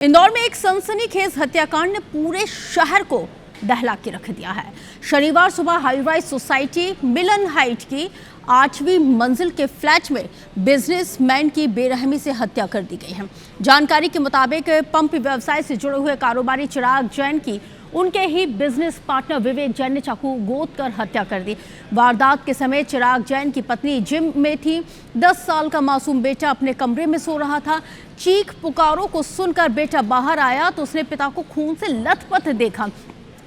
इंदौर में एक सनसनीखेज हत्याकांड ने पूरे शहर को दहला के रख दिया है। शनिवार सुबह हाई राइज सोसाइटी मिलन हाइट की 8वीं मंजिल के फ्लैट में बिजनेसमैन की बेरहमी से हत्या कर दी गई है। जानकारी के मुताबिक पंप व्यवसाय से जुड़े हुए कारोबारी चिराग जैन की उनके ही बिजनेस पार्टनर विवेक जैन ने चाकू गोद कर हत्या कर दी। वारदात के समय चिराग जैन की पत्नी जिम में थी। 10 साल का मासूम बेटा अपने कमरे में सो रहा था। चीख पुकारों को सुनकर बेटा बाहर आया तो उसने पिता को खून से लथपथ देखा।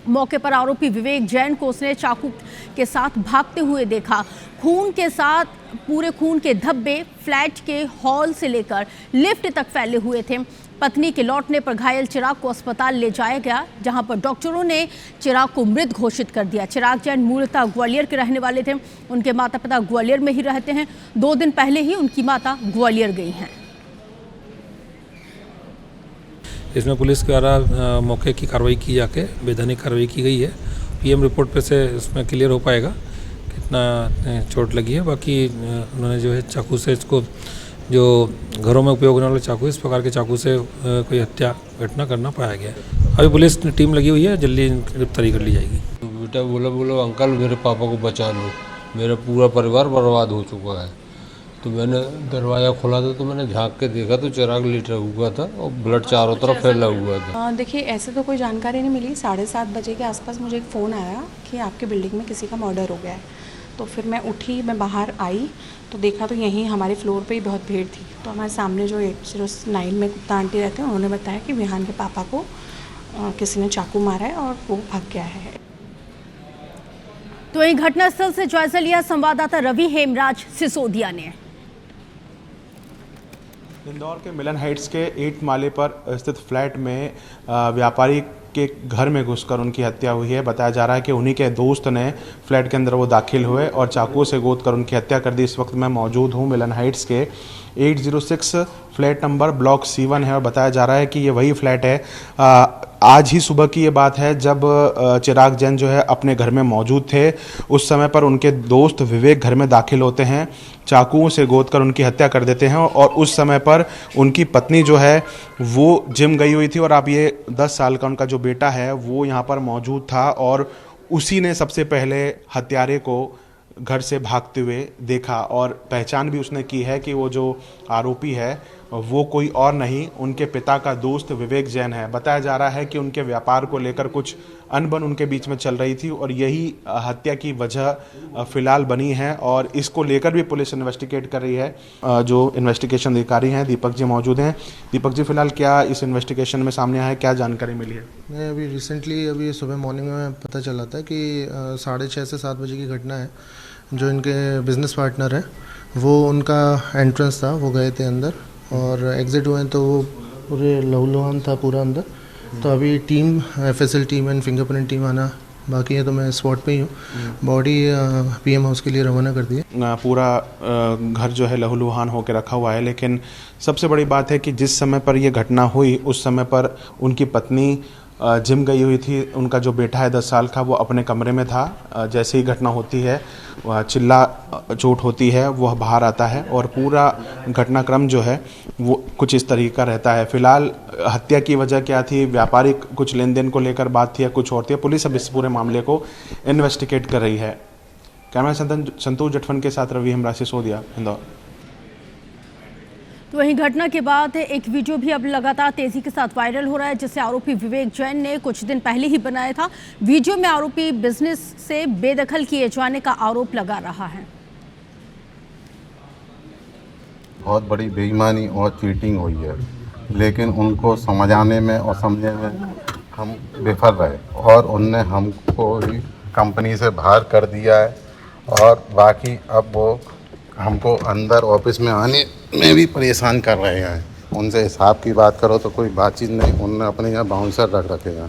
मौके पर आरोपी विवेक जैन को उसने चाकू के साथ भागते हुए देखा। खून के साथ पूरे खून के धब्बे फ्लैट के हॉल से लेकर लिफ्ट तक फैले हुए थे। पत्नी के लौटने पर घायल चिराग को अस्पताल ले जाया गया, जहां पर डॉक्टरों ने चिराग को मृत घोषित कर दिया। चिराग जैन मूलतः ग्वालियर के रहने वाले थे। उनके माता पिता ग्वालियर में ही रहते हैं। 2 दिन पहले ही उनकी माता ग्वालियर गई हैं। इसमें पुलिस द्वारा मौके की कार्रवाई की जाके वैधानिक कार्रवाई की गई है। पीएम रिपोर्ट पे से इसमें क्लियर हो पाएगा कितना चोट लगी है। बाकी उन्होंने जो है चाकू से इसको जो घरों में उपयोग होने वाले चाकू, इस प्रकार के चाकू से कोई हत्या घटना करना पाया गया है। अभी पुलिस टीम लगी हुई है, जल्दी गिरफ्तारी कर ली जाएगी। बेटा बोलो अंकल मेरे पापा को बचा लो, मेरा पूरा परिवार बर्बाद हो चुका है। तो मैंने दरवाज़ा खोला था तो मैंने झांक के देखा तो चिराग लीटर हुआ था और ब्लड चारों तरफ फैला हुआ था। देखिए ऐसे तो कोई जानकारी नहीं मिली। 7:30 बजे के आसपास मुझे एक फ़ोन आया कि आपके बिल्डिंग में किसी का मर्डर हो गया है। तो फिर मैं उठी, मैं बाहर आई तो देखा तो यहीं हमारे फ्लोर पे ही बहुत भीड़ थी। तो हमारे सामने जो 809 में गुप्ता आंटी रहते हैं, उन्होंने बताया कि विहान के पापा को किसी ने चाकू मारा है और वो भाग गया है। तो वहीं घटनास्थल से जायजा लिया संवाददाता रवि हेमराज सिसोदिया ने। इंदौर के मिलन हाइट्स के 8 माले पर स्थित फ्लैट में व्यापारी के घर में घुसकर उनकी हत्या हुई है। बताया जा रहा है कि उन्हीं के दोस्त ने फ्लैट के अंदर वो दाखिल हुए और चाकू से गोद कर उनकी हत्या कर दी। इस वक्त मैं मौजूद हूँ मिलन हाइट्स के 806 फ्लैट नंबर ब्लॉक C1 है और बताया जा रहा है कि ये वही फ्लैट है। आज ही सुबह की ये बात है जब चिराग जैन जो है अपने घर में मौजूद थे। उस समय पर उनके दोस्त विवेक घर में दाखिल होते हैं, चाकुओं से गोद कर उनकी हत्या कर देते हैं और उस समय पर उनकी पत्नी जो है वो जिम गई हुई थी और अब ये 10 साल का उनका जो बेटा है वो यहाँ पर मौजूद था और उसी ने सबसे पहले हत्यारे को घर से भागते हुए देखा और पहचान भी उसने की है कि वो जो आरोपी है वो कोई और नहीं उनके पिता का दोस्त विवेक जैन है। बताया जा रहा है कि उनके व्यापार को लेकर कुछ अनबन उनके बीच में चल रही थी और यही हत्या की वजह फिलहाल बनी है और इसको लेकर भी पुलिस इन्वेस्टिगेट कर रही है। जो इन्वेस्टिगेशन अधिकारी हैं दीपक जी मौजूद हैं। दीपक जी, फिलहाल क्या इस इन्वेस्टिगेशन में सामने आया है, क्या जानकारी मिली है? मैं अभी सुबह मॉर्निंग में पता चला था कि 6:30 से 7 बजे की घटना है। जो इनके बिजनेस पार्टनर हैं वो उनका एंट्रेंस था, वो गए थे अंदर और एग्जिट हुए तो वो पूरे लहूलुहान था पूरा अंदर। तो अभी team FSL team and fingerprint team आना बाकी है, तो मैं स्पॉट पे ही हूँ। बॉडी PM हाउस के लिए रवाना कर दी है। पूरा घर जो है लहूलुहान होकर रखा हुआ है, लेकिन सबसे बड़ी बात है कि जिस समय पर यह घटना हुई उस समय पर उनकी पत्नी जिम गई हुई थी। उनका जो बेटा है 10 साल का वो अपने कमरे में था। जैसे ही घटना होती है चिल्ला चोट होती है, वह बाहर आता है और पूरा घटनाक्रम जो है वो कुछ इस तरीके का रहता है। फिलहाल हत्या की वजह क्या थी, व्यापारिक कुछ लेन देन को लेकर बात थी या कुछ और थी, पुलिस अब इस पूरे मामले को इन्वेस्टिगेट कर रही है। कैमरा संतोष जटफन के साथ रवि हेमराज सिसोदिया, इंदौर। तो वहीं घटना के बाद एक वीडियो भी अब लगातार तेजी के साथ वायरल हो रहा है, जिसे आरोपी विवेक जैन ने कुछ दिन पहले ही बनाया था। वीडियो में आरोपी बिजनेस से बेदखल किए जाने का आरोप लगा रहा है। बहुत बड़ी बेईमानी और चीटिंग हुई है, लेकिन उनको समझाने में और समझने में हम विफल रहे और उनने हमको ही कंपनी से बाहर कर दिया है और बाकी अब वो हमको अंदर ऑफिस में आने में भी परेशान कर रहे हैं। उनसे हिसाब की बात करो तो कोई बातचीत नहीं, उन्होंने अपने यहाँ बाउंसर रख रखे हैं।